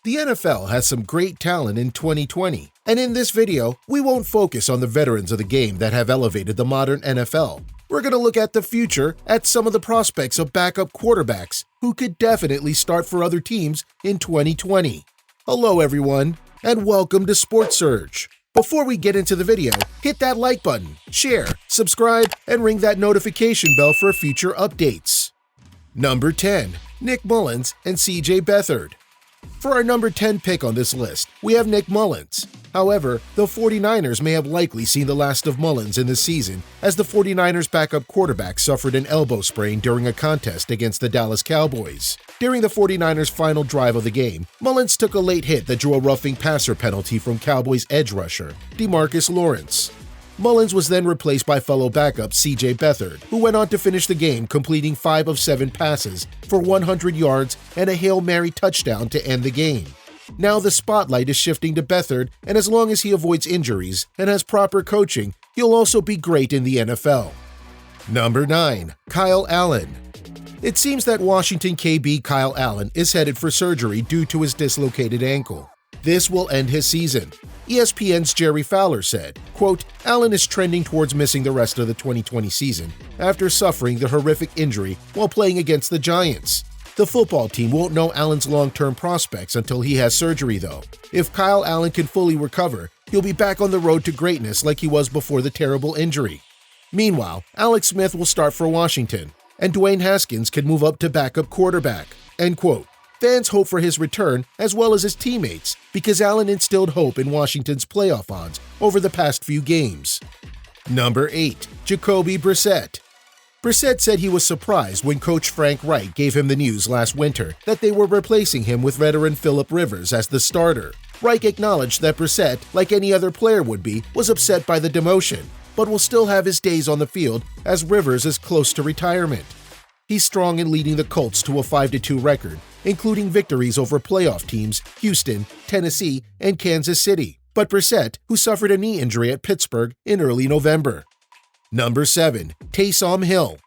The NFL has some great talent in 2020, and in this video, we won't focus on the veterans of the game that have elevated the modern NFL. We're going to look at the future, at some of the prospects of backup quarterbacks who could definitely start for other teams in 2020. Hello everyone, and welcome to Sports Surge. Before we get into the video, hit that like button, share, subscribe, and ring that notification bell for future updates. Number 10. Nick Mullens and CJ Beathard. For our number 10 pick on this list, we have Nick Mullens. However, the 49ers may have likely seen the last of Mullens in this season, as the 49ers backup quarterback suffered an elbow sprain during a contest against the Dallas Cowboys. During the 49ers' final drive of the game, Mullens took a late hit that drew a roughing passer penalty from Cowboys edge rusher, DeMarcus Lawrence. Mullens was then replaced by fellow backup CJ Beathard, who went on to finish the game completing 5 of 7 passes for 100 yards and a Hail Mary touchdown to end the game. Now the spotlight is shifting to Beathard, and as long as he avoids injuries and has proper coaching, he'll also be great in the NFL. Number 9. Kyle Allen. It seems that Washington KB Kyle Allen is headed for surgery due to his dislocated ankle. This will end his season. ESPN's Jerry Fowler said, quote, "Allen is trending towards missing the rest of the 2020 season after suffering the horrific injury while playing against the Giants. The football team won't know Allen's long-term prospects until he has surgery, though. If Kyle Allen can fully recover, he'll be back on the road to greatness like he was before the terrible injury." Meanwhile, Alex Smith will start for Washington, and Dwayne Haskins can move up to backup quarterback, end quote. Fans hope for his return as well as his teammates because Allen instilled hope in Washington's playoff odds over the past few games. Number 8. Jacoby Brissett. Brissett said he was surprised when coach Frank Reich gave him the news last winter that they were replacing him with veteran Philip Rivers as the starter. Reich acknowledged that Brissett, like any other player would be, was upset by the demotion, but will still have his days on the field as Rivers is close to retirement. He's strong in leading the Colts to a 5-2 record, including victories over playoff teams Houston, Tennessee, and Kansas City. But Brissett, who suffered a knee injury at Pittsburgh in early November. Number 7. Taysom Hill.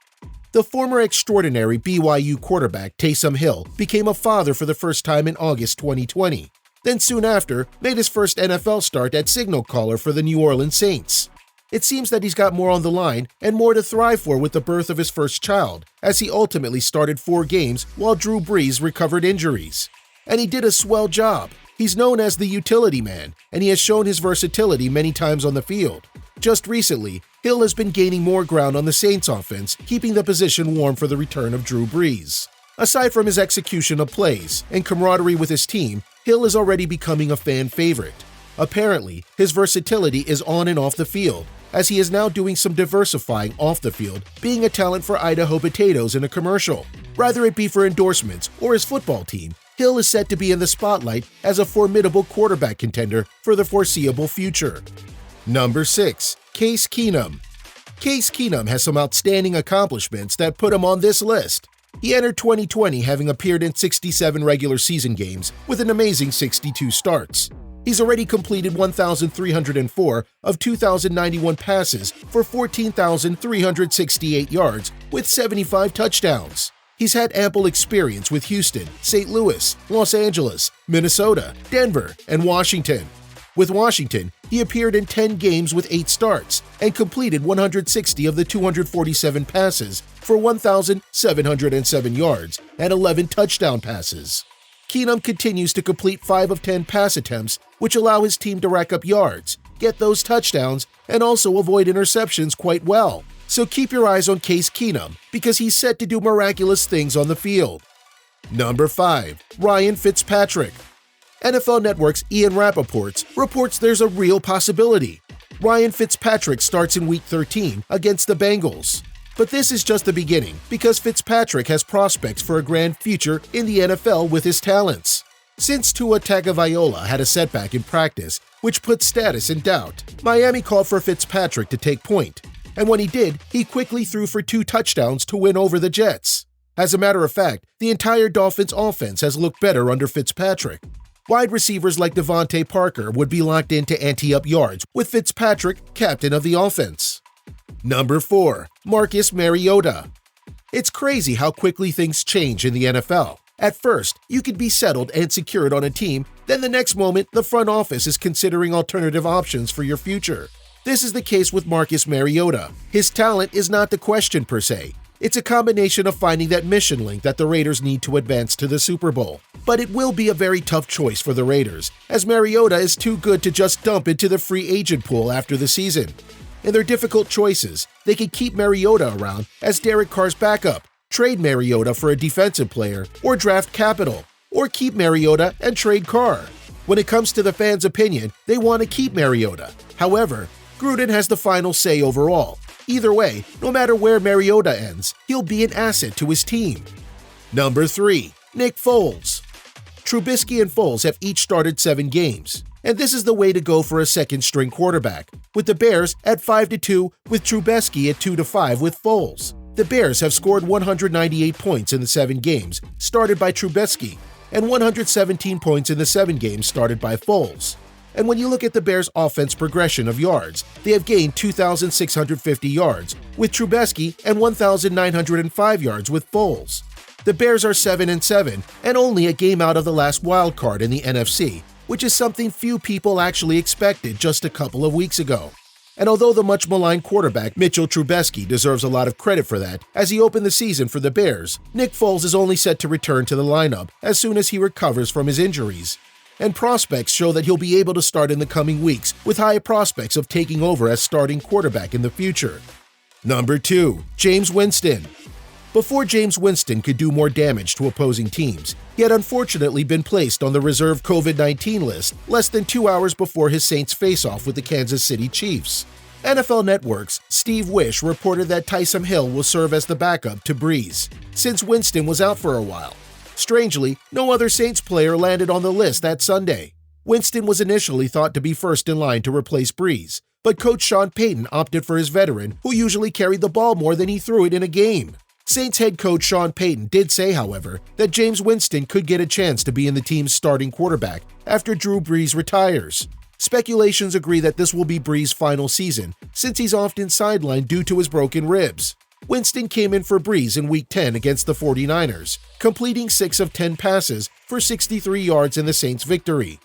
The former extraordinary BYU quarterback Taysom Hill became a father for the first time in August 2020. Then soon after, made his first NFL start at signal caller for the New Orleans Saints. It seems that he's got more on the line and more to thrive for with the birth of his first child, as he ultimately started 4 games while Drew Brees recovered injuries. And he did a swell job. He's known as the utility man, and he has shown his versatility many times on the field. Just recently, Hill has been gaining more ground on the Saints offense, keeping the position warm for the return of Drew Brees. Aside from his execution of plays and camaraderie with his team, Hill is already becoming a fan favorite. Apparently, his versatility is on and off the field, as he is now doing some diversifying off the field, being a talent for Idaho Potatoes in a commercial. Rather it be for endorsements or his football team, Hill is set to be in the spotlight as a formidable quarterback contender for the foreseeable future. Number 6. Case Keenum. Case Keenum has some outstanding accomplishments that put him on this list. He entered 2020 having appeared in 67 regular season games with an amazing 62 starts. He's already completed 1,304 of 2,091 passes for 14,368 yards with 75 touchdowns. He's had ample experience with Houston, St. Louis, Los Angeles, Minnesota, Denver, and Washington. With Washington, he appeared in 10 games with 8 starts and completed 160 of the 247 passes for 1,707 yards and 11 touchdown passes. Keenum continues to complete 5 of 10 pass attempts, which allow his team to rack up yards, get those touchdowns, and also avoid interceptions quite well. So keep your eyes on Case Keenum, because he's set to do miraculous things on the field. Number 5. Ryan Fitzpatrick. NFL Network's Ian Rappaport reports there's a real possibility. Ryan Fitzpatrick starts in Week 13 against the Bengals. But this is just the beginning, because Fitzpatrick has prospects for a grand future in the NFL with his talents. Since Tua Tagovailoa had a setback in practice, which put status in doubt, Miami called for Fitzpatrick to take point, and when he did, he quickly threw for 2 touchdowns to win over the Jets. As a matter of fact, the entire Dolphins offense has looked better under Fitzpatrick. Wide receivers like Devontae Parker would be locked in to ante up yards with Fitzpatrick captain of the offense. Number 4. Marcus Mariota. It's crazy how quickly things change in the NFL. At first, you could be settled and secured on a team, then the next moment, the front office is considering alternative options for your future. This is the case with Marcus Mariota. His talent is not the question per se. It's a combination of finding that mission link that the Raiders need to advance to the Super Bowl. But it will be a very tough choice for the Raiders, as Mariota is too good to just dump into the free agent pool after the season. In their difficult choices, they could keep Mariota around as Derek Carr's backup, trade Mariota for a defensive player, or draft capital, or keep Mariota and trade Carr. When it comes to the fans' opinion, they want to keep Mariota. However, Gruden has the final say overall. Either way, no matter where Mariota ends, he'll be an asset to his team. Number 3. Nick Foles. Trubisky and Foles have each started 7 games, and this is the way to go for a second-string quarterback, with the Bears at 5-2 with Trubisky at 2-5 with Foles. The Bears have scored 198 points in the 7 games started by Trubisky, and 117 points in the 7 games started by Foles. And when you look at the Bears' offense progression of yards, they have gained 2,650 yards with Trubisky and 1,905 yards with Foles. The Bears are 7-7 and only a game out of the last wild card in the NFC, which is something few people actually expected just a couple of weeks ago. And although the much-maligned quarterback Mitchell Trubisky deserves a lot of credit for that, as he opened the season for the Bears, Nick Foles is only set to return to the lineup as soon as he recovers from his injuries. And prospects show that he'll be able to start in the coming weeks with high prospects of taking over as starting quarterback in the future. Number 2. Jameis Winston. Before Jameis Winston could do more damage to opposing teams, he had unfortunately been placed on the reserve COVID-19 list less than 2 hours before his Saints face-off with the Kansas City Chiefs. NFL Network's Steve Wish reported that Taysom Hill will serve as the backup to Breeze, since Winston was out for a while. Strangely, no other Saints player landed on the list that Sunday. Winston was initially thought to be first in line to replace Breeze, but coach Sean Payton opted for his veteran, who usually carried the ball more than he threw it in a game. Saints head coach Sean Payton did say, however, that Jameis Winston could get a chance to be in the team's starting quarterback after Drew Brees retires. Speculations agree that this will be Brees' final season, since he's often sidelined due to his broken ribs. Winston came in for Brees in Week 10 against the 49ers, completing 6 of 10 passes for 63 yards in the Saints' victory.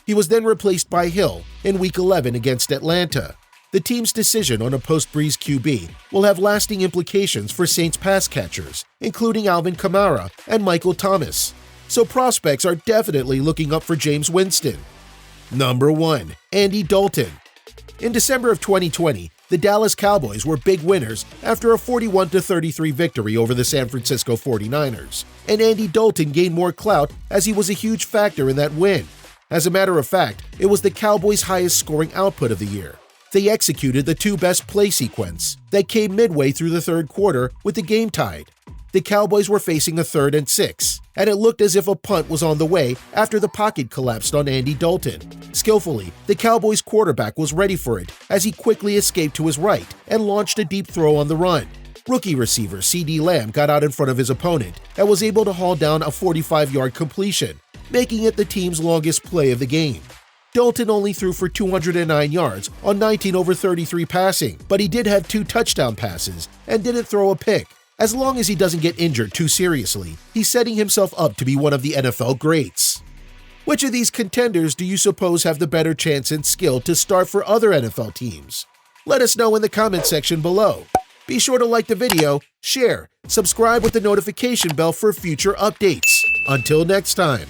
He was then replaced by Hill in Week 11 against Atlanta. The team's decision on a post-Brees QB will have lasting implications for Saints pass catchers, including Alvin Kamara and Michael Thomas. So prospects are definitely looking up for Jameis Winston. Number 1. Andy Dalton. In December of 2020, the Dallas Cowboys were big winners after a 41-33 victory over the San Francisco 49ers, and Andy Dalton gained more clout as he was a huge factor in that win. As a matter of fact, it was the Cowboys' highest scoring output of the year. They executed the 2 best play sequence that came midway through the third quarter with the game tied. The Cowboys were facing a 3rd and 6, and it looked as if a punt was on the way after the pocket collapsed on Andy Dalton. Skillfully, the Cowboys quarterback was ready for it as he quickly escaped to his right and launched a deep throw on the run. Rookie receiver CeeDee Lamb got out in front of his opponent and was able to haul down a 45-yard completion, making it the team's longest play of the game. Dalton only threw for 209 yards on 19 over 33 passing, but he did have 2 touchdown passes and didn't throw a pick. As long as he doesn't get injured too seriously, he's setting himself up to be one of the NFL greats. Which of these contenders do you suppose have the better chance and skill to start for other NFL teams? Let us know in the comment section below. Be sure to like the video, share, subscribe with the notification bell for future updates. Until next time.